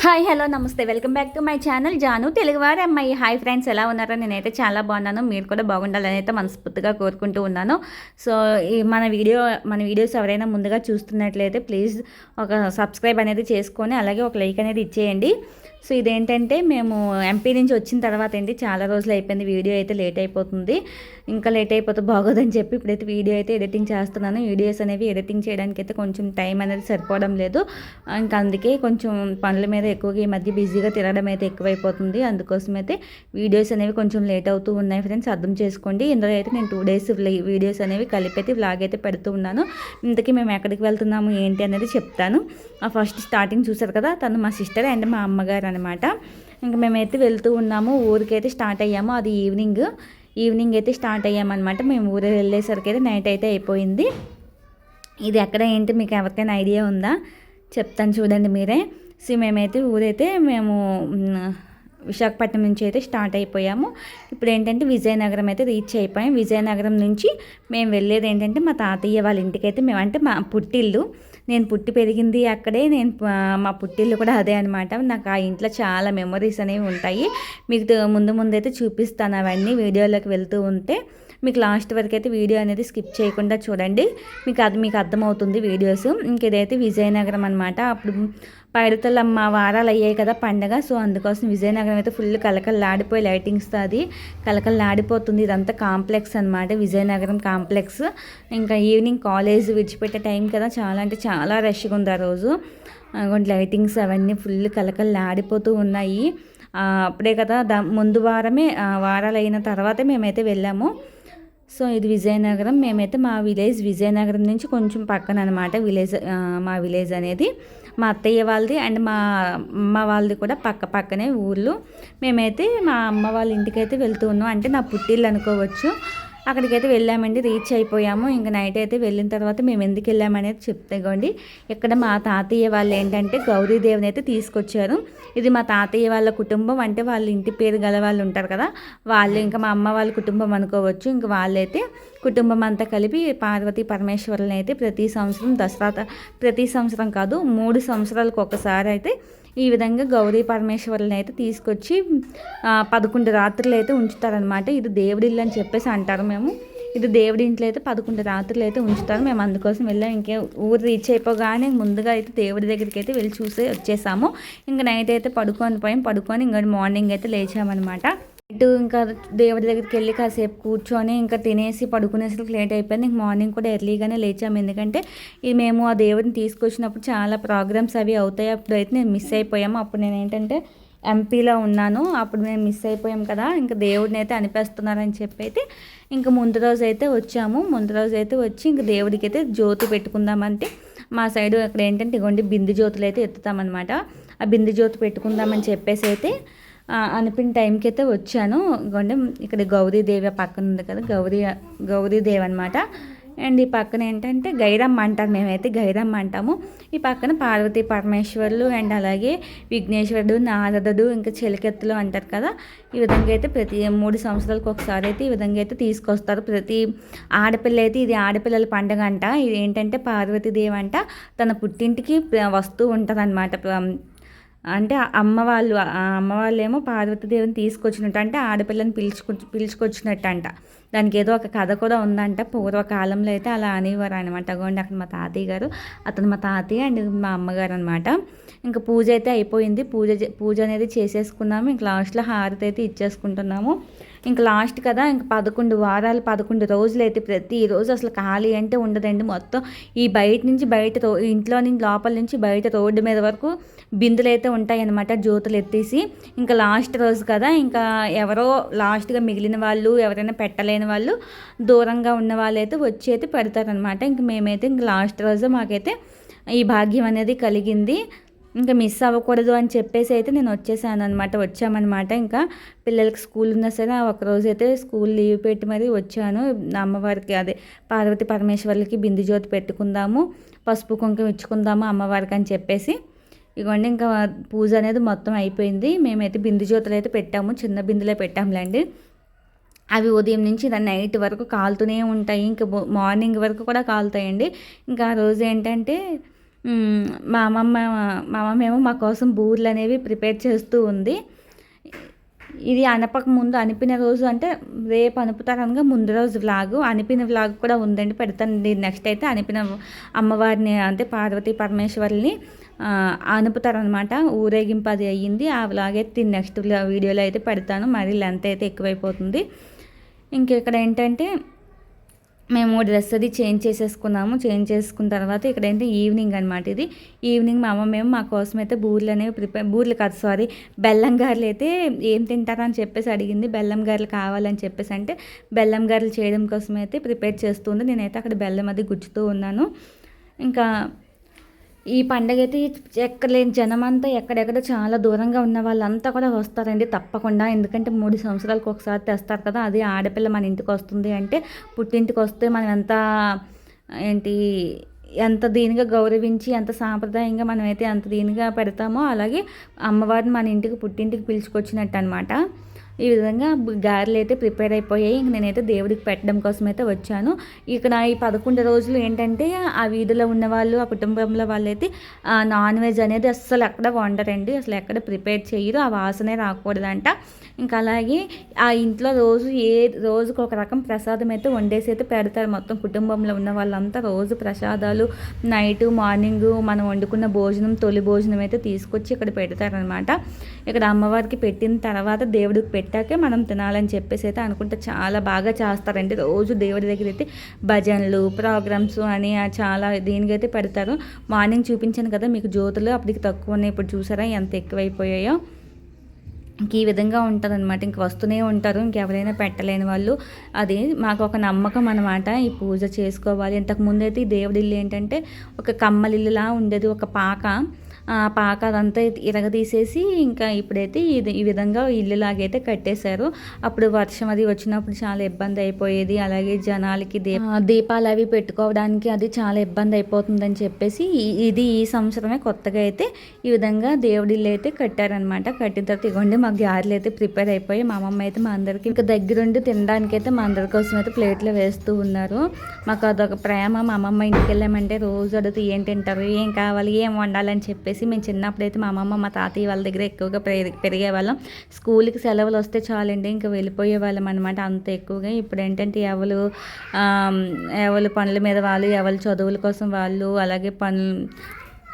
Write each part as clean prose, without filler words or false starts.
Hi hello నమస్తే welcome back to my channel Janu తెలుగువారి అమ్మాయి. హాయ్ ఫ్రెండ్స్, ఎలా ఉన్నారో? నేనైతే చాలా బాగున్నాను. మీరు కూడా బాగుండాలని అయితే మనస్ఫూర్తిగా కోరుకుంటూ ఉన్నాను. సో ఈ మన వీడియోస్ ఎవరైనా ముందుగా చూస్తున్నట్లయితే ప్లీజ్ ఒక సబ్స్క్రైబ్ అనేది చేసుకొని అలాగే ఒక లైక్ అనేది ఇచ్చేయండి. సో ఇదేంటంటే మేము ఎంపీ నుంచి వచ్చిన తర్వాత ఏంటి చాలా రోజులు అయిపోయింది, వీడియో అయితే లేట్ అయిపోతుంది. ఇంకా లేట్ అయిపోతే బాగోదని చెప్పి ఇప్పుడైతే వీడియో అయితే ఎడిటింగ్ చేస్తున్నాను. వీడియోస్ అనేవి ఎడిటింగ్ చేయడానికి అయితే కొంచెం టైం అనేది సరిపోవడం లేదు. ఇంకా అందుకే కొంచెం పనుల మీద ఎక్కువగా ఈ మధ్య బిజీగా తిరగడం అయితే ఎక్కువైపోతుంది. అందుకోసం అయితే వీడియోస్ అనేవి కొంచెం లేట్ అవుతూ ఉన్నాయి ఫ్రెండ్స్, అర్థం చేసుకోండి. ఇందులో అయితే నేను 2 days వీడియోస్ అనేవి కలిపి అయితే వ్లాగ్ అయితే పెడుతూ ఉన్నాను. ఇంతకీ మేము ఎక్కడికి వెళ్తున్నాము ఏంటి అనేది చెప్తాను. ఫస్ట్ స్టార్టింగ్ చూసారు కదా, తను మా సిస్టర్ అండ్ మా అమ్మగారు అనమాట. ఇంకా మేమైతే వెళ్తూ ఉన్నాము, ఊరికైతే స్టార్ట్ అయ్యాము. అది ఈవినింగ్ అయితే స్టార్ట్ అయ్యామన్నమాట. మేము ఊరు వెళ్ళేసరికి అయితే నైట్ అయితే అయిపోయింది. ఇది ఎక్కడ ఏంటి మీకు ఎవరికైనా ఐడియా ఉందా? చెప్తాను చూడండి మీరే. సో మేమైతే మేము విశాఖపట్నం నుంచి అయితే స్టార్ట్ అయిపోయాము. ఇప్పుడు ఏంటంటే విజయనగరం అయితే రీచ్ అయిపోయాం. విజయనగరం నుంచి మేము వెళ్ళేది ఏంటంటే మా తాతయ్య వాళ్ళ ఇంటికైతే మేము, అంటే మా పుట్టిల్లు, నేను పుట్టి పెరిగింది అక్కడే, మా పుట్టిల్లు కూడా అదే అనమాట. నాకు ఆ ఇంట్లో చాలా మెమరీస్ అనేవి ఉంటాయి. మీకు ముందైతే చూపిస్తాను అవన్నీ వీడియోలోకి వెళ్తూ ఉంటే. మీకు లాస్ట్ వరకు అయితే వీడియో అనేది స్కిప్ చేయకుండా చూడండి, మీకు అర్థమవుతుంది వీడియోస్. ఇంక ఇదైతే విజయనగరం అనమాట. అప్పుడు పైడితల్లమ్మ వారాలు అయ్యాయి కదా పండగ. సో అందుకోసం విజయనగరం అయితే ఫుల్ కలకల్లాడిపోయి లైటింగ్స్తో అది కలకల్లాడిపోతుంది. ఇదంతా కాంప్లెక్స్ అనమాట, విజయనగరం కాంప్లెక్స్. ఇంకా ఈవినింగ్ కాలేజ్ విడిచిపెట్టే టైం కదా, చాలా అంటే చాలా రష్గా ఉంది ఆ రోజు. లైటింగ్స్ అవన్నీ ఫుల్ కలకల్లాడిపోతూ ఉన్నాయి. అప్పుడే కదా ముందు వారాలు అయిన తర్వాతే మేమైతే వెళ్ళాము. సో ఇది విజయనగరం. మేమైతే మా విజయనగరం నుంచి కొంచెం పక్కన అనమాట మా విలేజ్ అనేది. మా అత్తయ్య వాళ్ళది అండ్ మా అమ్మ వాళ్ళది కూడా పక్కనే ఊర్లు. మేమైతే మా అమ్మ వాళ్ళ ఇంటికైతే వెళ్తూ ఉన్నాం, అంటే నా పుట్టిల్లు అనుకోవచ్చు. అక్కడికైతే వెళ్ళామండి, రీచ్ అయిపోయాము. ఇంకా నైట్ అయితే వెళ్ళిన తర్వాత మేము ఎందుకు వెళ్ళామనేది చెప్తాగోండి. ఇక్కడ మా తాతయ్య వాళ్ళు ఏంటంటే గౌరీదేవిని అయితే తీసుకొచ్చారు. ఇది మా తాతయ్య వాళ్ళ కుటుంబం, అంటే వాళ్ళ ఇంటి పేరు గల వాళ్ళు ఉంటారు కదా వాళ్ళు, ఇంకా మా అమ్మ వాళ్ళ కుటుంబం అనుకోవచ్చు. ఇంకా వాళ్ళైతే కుటుంబం అంతా కలిపి పార్వతీ పరమేశ్వరులను అయితే ప్రతి సంవత్సరం కాదు 3 సంవత్సరాలకు ఒకసారి అయితే ఈ విధంగా గౌరీ పరమేశ్వరులను అయితే తీసుకొచ్చి 11 రాత్రులు అయితే ఉంచుతారనమాట. ఇది దేవుడి ఇల్లు అని చెప్పేసి అంటారు. ఇది దేవుడి ఇంట్లో అయితే 11 రాత్రులు అయితే ఉంచుతారు. మేము అందుకోసం వెళ్ళాం. ఇంకే ఊరు రీచ్ అయిపోగానే ముందుగా అయితే దేవుడి దగ్గరికి అయితే వెళ్ళి చూసి వచ్చేసాము. ఇంకా నైట్ అయితే పడుకొని ఇంకా మార్నింగ్ అయితే లేచామన్నమాట. ఇంకా దేవుడి దగ్గరికి వెళ్ళి కాసేపు కూర్చొని ఇంకా తినేసి పడుకునేసరికి లేట్ అయిపోయింది. ఇంక మార్నింగ్ కూడా ఎర్లీగానే లేచాము, ఎందుకంటే ఇది మేము ఆ దేవుడిని తీసుకొచ్చినప్పుడు చాలా ప్రోగ్రామ్స్ అవి అవుతాయి. అప్పుడు అయితే నేను మిస్ అయిపోయాము. అప్పుడు నేను ఏంటంటే ఎంపీలో ఉన్నాను, అప్పుడు మేము మిస్ అయిపోయాం కదా. ఇంకా దేవుడిని అయితే అనిపిస్తున్నారని చెప్పి అయితే ఇంకా ముందు రోజు అయితే వచ్చి ఇంకా దేవుడికి అయితే జ్యోతి పెట్టుకుందామంటే మా సైడు అక్కడ ఏంటంటే ఇగోండి బిందు జ్యోతులు అయితే ఎత్తుతామన్నమాట. ఆ బిందు జ్యోతి పెట్టుకుందామని చెప్పేసి అయితే అనిపిన టైంకి అయితే వచ్చాను. ఇగోండి ఇక్కడ గౌరీదేవి పక్కన ఉంది కదా, గౌరీదేవి అనమాట. అండ్ ఈ పక్కన ఏంటంటే గైరమ్మ అంటారు, మేమైతే గైరమ్మ అంటాము. ఈ పక్కన పార్వతీ పరమేశ్వరులు అండ్ అలాగే విఘ్నేశ్వరుడు, నారదుడు, ఇంకా చిలకెత్తులు అంటారు కదా. ఈ విధంగా అయితే ప్రతి 3 సంవత్సరాలకు ఒకసారి అయితే ఈ విధంగా అయితే తీసుకొస్తారు. ప్రతి ఆడపిల్ల అయితే ఇది ఆడపిల్లల పండుగ అంట. ఇది ఏంటంటే పార్వతీదేవి అంట తన పుట్టింటికి వస్తూ ఉంటుంది అనమాట. అంటే అమ్మ వాళ్ళు ఏమో పార్వతీదేవిని తీసుకొచ్చినట్టు, అంటే ఆడపిల్లని పిలుచుకొచ్చినట్టు అంట. దానికి ఏదో ఒక కథ కూడా ఉందంట. పూర్వకాలంలో అయితే అలా అనేవారు అనమాట. అగోండి అక్కడ మా తాతయ్య గారు, అతను మా తాతయ్య అండ్ మా అమ్మగారు అనమాట. ఇంకా పూజ అయితే అయిపోయింది. పూజ అనేది చేసేసుకున్నాము. ఇంక లాస్ట్లో హారతి అయితే ఇచ్చేసుకుంటున్నాము. ఇంకా లాస్ట్ కదా, ఇంకా 11 రోజులు అయితే ప్రతిరోజు అసలు ఖాళీ అంటే ఉండదండి. మొత్తం ఈ ఇంట్లో నుంచి లోపల నుంచి బయట రోడ్డు మీద వరకు బిందులు అయితే ఉంటాయి అన్నమాట, జ్యోతులు ఎత్తేసి. ఇంకా లాస్ట్ రోజు కదా, ఇంకా ఎవరో లాస్ట్గా మిగిలిన వాళ్ళు, ఎవరైనా పెట్టలేని వాళ్ళు, దూరంగా ఉన్న వాళ్ళు అయితే వచ్చి అయితే పెడతారనమాట. ఇంక మేమైతే ఇంక లాస్ట్ రోజు మాకైతే ఈ భాగ్యం అనేది కలిగింది. ఇంకా మిస్ అవ్వకూడదు అని చెప్పేసి అయితే నేను వచ్చామన్నమాట. ఇంకా పిల్లలకి స్కూల్ ఉన్నా సరే ఒకరోజు అయితే స్కూల్ లీవ్ పెట్టి మరీ వచ్చాను. అమ్మవారికి అదే పార్వతీ పరమేశ్వర్లకి బిందు జ్యోతి పెట్టుకుందాము, పసుపు కుంకుమ ఇచ్చుకుందాము అమ్మవారికి అని చెప్పేసి. ఇగోండి ఇంకా పూజ అనేది మొత్తం అయిపోయింది. మేమైతే బిందు జ్యోతులు అయితే పెట్టాము, చిన్న బిందులే పెట్టాములేండి. అవి ఉదయం నుంచి నైట్ వరకు కాలుతూనే ఉంటాయి. ఇంకా మార్నింగ్ వరకు కూడా కాలుతాయండి. ఇంకా ఆ రోజు ఏంటంటే మా అమ్మమ్మ ఏమో మా కోసం బూర్లు అనేవి ప్రిపేర్ చేస్తూ ఉంది. ఇది అనపక ముందు అనిపిన రోజు అంటే రేపు అనుపుతారనగా ముందు రోజు వ్లాగు, అనిపిన వ్లాగ్ కూడా ఉందండి, పెడతాను. నెక్స్ట్ అయితే అనిపిన అమ్మవారిని అంటే పార్వతీ పరమేశ్వరుని అనుపుతారనమాట. ఊరేగింపు అది అయ్యింది. ఆ వ్లాగ్ అయితే నెక్స్ట్ వీడియోలో అయితే పెడతాను. మరి లెంత్ అయితే ఎక్కువైపోతుంది. ఇంకెక్కడ ఏంటంటే మేము డ్రెస్ అది చేంజ్ చేసేసుకున్నాము. చేంజ్ చేసుకున్న తర్వాత ఇక్కడ ఏంటి ఈవినింగ్ అనమాట. ఇది ఈవినింగ్ మా అమ్మ మేము మా కోసం అయితే బూర్లు అనేవి బూర్లు కాదు సారీ బెల్లం గారెలు అయితే ఏం తింటారా అని చెప్పేసి అడిగింది. బెల్లం గారెలు కావాలని చెప్పేసి అంటే బెల్లం గారెలు చేయడం కోసం అయితే ప్రిపేర్ చేస్తుంది. నేనైతే అక్కడ బెల్లం అది గుచ్చుతూ ఉన్నాను. ఇంకా ఈ పండగ అయితే ఎక్కలేని జనం అంతా ఎక్కడెక్కడ చాలా దూరంగా ఉన్న వాళ్ళంతా కూడా వస్తారండి తప్పకుండా. ఎందుకంటే 3 సంవత్సరాలకు ఒకసారి తెస్తారు కదా. అది ఆడపిల్ల మన ఇంటికి వస్తుంది అంటే పుట్టింటికి వస్తే మనం ఎంత దీనిగా గౌరవించి ఎంత సాంప్రదాయంగా మనమైతే అంత దీనిగా పెడతామో అలాగే అమ్మవారిని మన ఇంటికి పుట్టింటికి పిలుచుకొచ్చినట్టు అనమాట. ఈ విధంగా గారెలు అయితే ప్రిపేర్ అయిపోయాయి. ఇంక నేనైతే దేవుడికి పెట్టడం కోసం అయితే వచ్చాను. ఇక్కడ ఈ 11 రోజులు ఏంటంటే ఆ వీధిలో ఉన్న వాళ్ళు ఆ కుటుంబంలో వాళ్ళైతే నాన్ వెజ్ అనేది అస్సలు ఎక్కడ వండరండి, అసలు ఎక్కడ ప్రిపేర్ చేయరు. ఆ వాసనే రాకూడదంట. ఇంకా అలాగే ఆ ఇంట్లో రోజుకు ఒక రకం ప్రసాదం అయితే వండేసి అయితే పెడతారు. మొత్తం కుటుంబంలో ఉన్న వాళ్ళంతా రోజు ప్రసాదాలు నైటు మార్నింగు మనం వండుకున్న భోజనం తొలి భోజనం అయితే తీసుకొచ్చి ఇక్కడ పెడతారనమాట. ఇక్కడ అమ్మవారికి పెట్టిన తర్వాత దేవుడికి పెట్టాకే మనం తినాలని చెప్పేసి అయితే అనుకుంటే చాలా బాగా చేస్తారండి. రోజు దేవుడి దగ్గర అయితే భజనలు ప్రోగ్రామ్స్ అని చాలా దీనికైతే పెడతారు. మార్నింగ్ చూపించాను కదా మీకు జ్యోతులు, అప్పటికి తక్కువ ఉన్నాయి. ఇప్పుడు చూసారా ఎంత ఎక్కువైపోయాయో. ఇంక ఈ విధంగా ఉంటుంది అనమాట. ఇంక వస్తూనే ఉంటారు. ఇంకెవరైనా పెట్టలేని వాళ్ళు. అది మాకు ఒక నమ్మకం అనమాట, ఈ పూజ చేసుకోవాలి. ఇంతకుముందు అయితే ఈ దేవుడి ఇల్లు ఏంటంటే ఒక కమ్మలిల్లులా ఉండేది, ఒక పాక. పాక అదంతా ఇరగదీసేసి ఇంకా ఇప్పుడైతే ఈ విధంగా ఇల్లులాగైతే కట్టేశారు. అప్పుడు వర్షం అది వచ్చినప్పుడు చాలా ఇబ్బంది అయిపోయేది. అలాగే జనాలకి దీపాలు అవి పెట్టుకోవడానికి అది చాలా ఇబ్బంది అయిపోతుందని చెప్పేసి ఈ సంవత్సరమే కొత్తగా అయితే ఈ విధంగా దేవుడి ఇల్లు అయితే కట్టారనమాట. కట్టిన తర్వాత ఇవ్వండి మా గారెలు అయితే ప్రిపేర్ అయిపోయి మా అమ్మమ్మ అయితే మా అందరికి ఇంకా దగ్గరుండి తినడానికి అయితే మా అందరి కోసం అయితే ప్లేట్లో వేస్తూ ఉన్నారు. మాకు అదొక ప్రేమ. మా అమ్మమ్మ ఇంటికి వెళ్ళామంటే రోజు అడిగితే ఏం తింటారు, ఏం కావాలి, ఏం వండాలని చెప్పేసి మేము చిన్నప్పుడైతే మా అమ్మమ్మ మా తాతయ్య వాళ్ళ దగ్గర ఎక్కువగా పెరిగేవాళ్ళం. స్కూల్కి సెలవులు వస్తే చాలండి ఇంకా వెళ్ళిపోయే వాళ్ళం అనమాట, అంత ఎక్కువగా. ఇప్పుడు ఏంటంటే ఎవరు పనుల మీద వాళ్ళు, ఎవరు చదువుల కోసం వాళ్ళు, అలాగే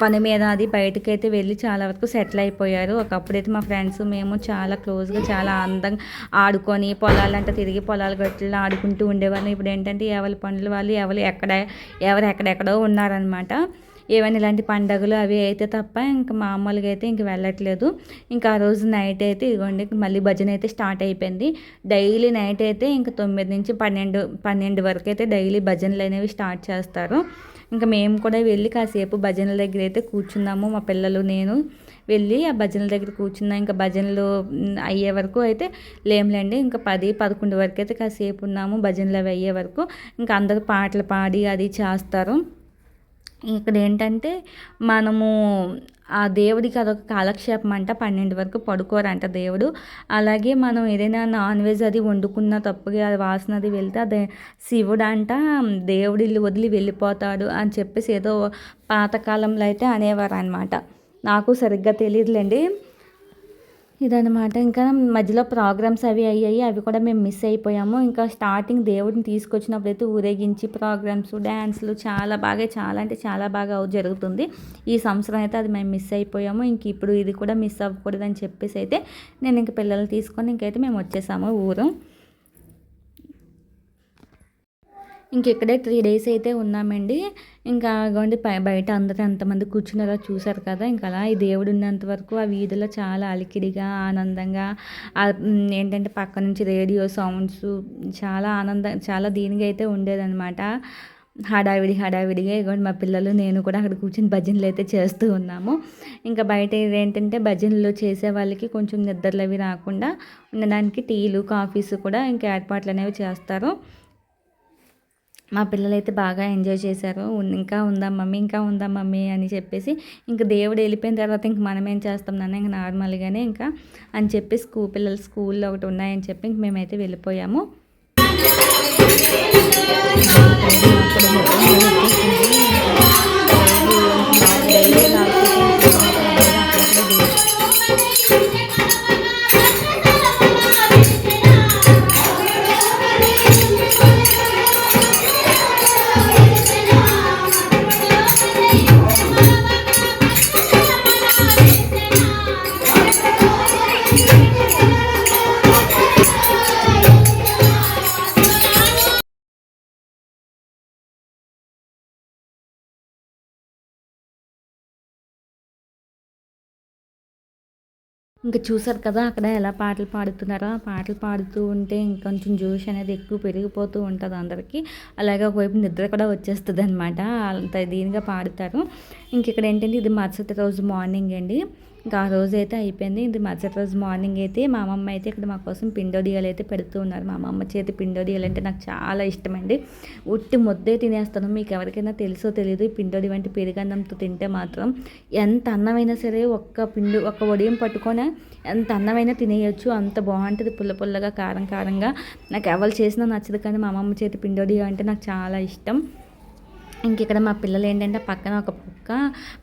పని మీద అది బయటకైతే వెళ్ళి చాలా వరకు సెటిల్ అయిపోయారు. ఒకప్పుడైతే మా ఫ్రెండ్స్ మేము చాలా క్లోజ్గా చాలా అందంగా ఆడుకొని పొలాలంటే తిరిగి పొలాల గట్టులో ఆడుకుంటూ ఉండేవాళ్ళం. ఇప్పుడు ఏంటంటే ఎవరి పనులు వాళ్ళు ఎవరు ఎక్కడెక్కడో ఉన్నారనమాట. ఏమైనా ఇలాంటి పండుగలు అవి అయితే తప్ప ఇంకా మామూలుగా అయితే ఇంక వెళ్ళట్లేదు. ఇంకా ఆ రోజు నైట్ అయితే ఇదిగోండి మళ్ళీ భజన అయితే స్టార్ట్ అయిపోయింది. డైలీ నైట్ అయితే ఇంకా 9 నుంచి 12 వరకు అయితే డైలీ భజనలు అనేవి స్టార్ట్ చేస్తారు. ఇంకా మేము కూడా వెళ్ళి కాసేపు భజనల దగ్గర అయితే కూర్చున్నాము. మా పిల్లలు నేను వెళ్ళి ఆ భజనల దగ్గర కూర్చున్నాం. ఇంకా భజనలు అయ్యే వరకు అయితే లేంలేండి. ఇంకా 10-11 వరకు అయితే కాసేపు ఉన్నాము భజనలు అవి అయ్యే వరకు. ఇంకా అందరూ పాటలు పాడి అది చేస్తారు. ఇక్కడ ఏంటంటే మనము ఆ దేవుడికి అదొక కాలక్షేపం అంట. 12 వరకు పడుకోరంట దేవుడు. అలాగే మనం ఏదైనా నాన్ వెజ్ అది వండుకున్న తప్పుగా అది వాసన అది వెళ్తే అదే శివుడు అంట దేవుడి ఇల్లు వదిలి వెళ్ళిపోతాడు అని చెప్పేసి ఏదో పాతకాలంలో అయితే అనేవారు అనమాట. నాకు సరిగ్గా తెలియదులేండి. ఇదనమాట. ఇంకా మధ్యలో ప్రోగ్రామ్స్ అవి అయ్యాయి, అవి కూడా మేము మిస్ అయిపోయాము. ఇంకా స్టార్టింగ్ దేవుడిని తీసుకొచ్చినప్పుడు అయితే ఊరేగించి ప్రోగ్రామ్స్ డ్యాన్స్లు చాలా అంటే చాలా బాగా జరుగుతుంది. ఈ సంవత్సరం అయితే అది మేము మిస్ అయిపోయాము. ఇంక ఇప్పుడు ఇది కూడా మిస్ అవ్వకూడదని చెప్పేసి అయితే నేను ఇంక పిల్లలు తీసుకొని ఇంకైతే మేము వచ్చేసాము ఊరు. ఇంకెక్కడే 3 days అయితే ఉన్నామండి. ఇంకా అగోండి బయట అందరూ ఎంతమంది కూర్చున్నారో చూసారు కదా. ఇంకా అలా ఈ దేవుడు ఉన్నంత వరకు ఆ వీధిలో చాలా అలికిడిగా ఆనందంగా ఏంటంటే పక్క నుంచి రేడియో సౌండ్స్ చాలా దీనిగా అయితే ఉండేదన్నమాట. హడావిడిగా ఇగోండి మా పిల్లలు నేను కూడా అక్కడ కూర్చొని భజనలు అయితే చేస్తూ ఉన్నాము. ఇంకా బయట ఏంటంటే భజనలు చేసే వాళ్ళకి కొంచెం నిద్రలు అవి రాకుండా ఉండడానికి టీలు కాఫీస్ కూడా ఇంకా ఏర్పాట్లు అనేవి చేస్తారు. మా పిల్లలైతే బాగా ఎంజాయ్ చేశారు. ఇంకా ఉందాం మమ్మీ అని చెప్పేసి. ఇంక దేవుడు వెళ్ళిపోయిన తర్వాత ఇంక మనం ఏం చేస్తాం నాన్న ఇంక నార్మల్గానే ఇంకా అని చెప్పి పిల్లలు స్కూల్లో ఒకటి ఉన్నాయని చెప్పి ఇంక మేమైతే వెళ్ళిపోయాము. ఇంక చూసారు కదా అక్కడ ఎలా పాటలు పాడుతున్నారో, ఆ పాటలు పాడుతూ ఉంటే ఇంకొంచెం జోష్ అనేది ఎక్కువ పెరిగిపోతూ ఉంటది అందరికి. అలాగే ఒకవైపు నిద్ర కూడా వచ్చేస్తదనమాట. అంత దీనిగా పాడుతారు. ఇంకిక్కడ ఏంటంటే ఇది మరుసటి రోజు మార్నింగ్ అండి. ఇంకా ఆ రోజైతే అయిపోయింది. ఇది మరుసటి రోజు మార్నింగ్ అయితే మా అమ్మమ్మ అయితే ఇక్కడ మా కోసం పిండొడియాలు అయితే పెడుతూ ఉన్నారు. మా అమ్మమ్మ చేతి పిండొడియాలు అంటే నాకు చాలా ఇష్టమండి. ఉట్టి ముద్దే తినేస్తాను. మీకు ఎవరికైనా తెలుసో తెలీదు, ఈ పిండొడి వంటి పెరుగన్నంతో తింటే మాత్రం ఎంత అన్నమైనా సరే ఒక్క వడియం పట్టుకొని ఎంత అన్నమైనా తినేయొచ్చు. అంత బాగుంటుంది, పుల్ల పుల్లగా, కారం కారంగా. నాకు ఎవరు చేసినా నచ్చదు, కానీ మా అమ్మమ్మ చేతి పిండొడియా అంటే నాకు చాలా ఇష్టం. ఇక్కడ మా పిల్లలు ఏంటంటే పక్కన ఒక కుక్క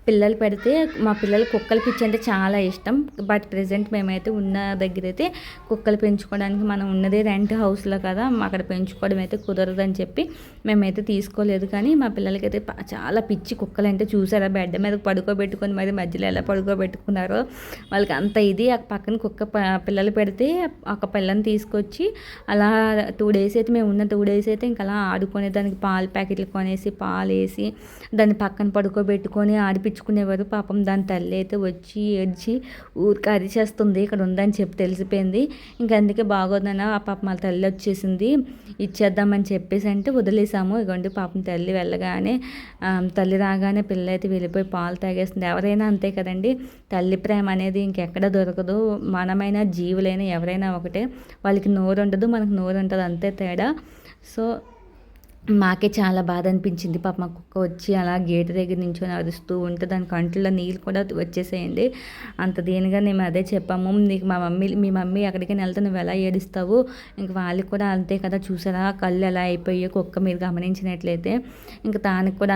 పిల్లలు పెడితే, మా పిల్లలు కుక్కలు పిచ్చి అంటే చాలా ఇష్టం. బట్ ప్రెజెంట్ మేమైతే ఉన్న దగ్గర అయితే కుక్కలు పెంచుకోవడానికి మనం ఉన్నదే రెంట్ హౌస్లో కదా, అక్కడ పెంచుకోవడం అయితే కుదరదని చెప్పి మేమైతే తీసుకోలేదు. కానీ మా పిల్లలకైతే చాలా పిచ్చి కుక్కలు అంటే చూసారా, బెడ్ మీద పడుకోబెట్టుకొని మరి మధ్యలో ఎలా పడుకోబెట్టుకున్నారో వాళ్ళకి అంత ఇది. ఆ పక్కన కుక్క పిల్లలు పెడితే ఒక పిల్లని తీసుకొచ్చి అలా 2 డేస్ అయితే మేము ఉన్న 2 డేస్ అయితే ఇంకా అలా ఆడుకునే దానికి పాలు ప్యాకెట్లు కొనేసి పాలేసి దాన్ని పక్కన పడుకోబెట్టుకొని ఆడిపించుకునేవారు. పాపం దాని తల్లి అయితే వచ్చి ఏడ్చి ఊరికి అరిచేస్తుంది ఇక్కడ ఉందని చెప్పి తెలిసిపోయింది. ఇంకా అందుకే బాగోదన్న ఆ పాపం మా తల్లి వచ్చేసింది ఇచ్చేద్దామని చెప్పేసి అంటే వదిలేసాము. ఇగోండి పాపం తల్లి వెళ్ళగానే తల్లి రాగానే పిల్ల అయితే వెళ్ళిపోయి పాలు తాగేస్తుంది. ఎవరైనా అంతే కదండి, తల్లి ప్రేమ అనేది ఇంకెక్కడ దొరకదు. మనమైనా జీవులైనా ఎవరైనా ఒకటే, వాళ్ళకి నోరు ఉండదు, మనకు నోరు ఉంటుంది, అంతే తేడా. సో మాకే చాలా బాధ అనిపించింది. పాప మా కుక్క వచ్చి అలా గేటు దగ్గర నించొని అరుస్తూ ఉంటే దాని కంట్లో నీళ్ళు కూడా వచ్చేసేయండి. అంత దీనిగా మేము అదే చెప్పాము, నీకు మీ మమ్మీ ఎక్కడికైనా వెళ్తే నువ్వు ఎలా ఏడుస్తావు, ఇంక వాళ్ళకి కూడా అంతే కదా. చూసారా కళ్ళు ఎలా అయిపోయాయో కుక్క మీరు గమనించినట్లయితే. ఇంక దానికి కూడా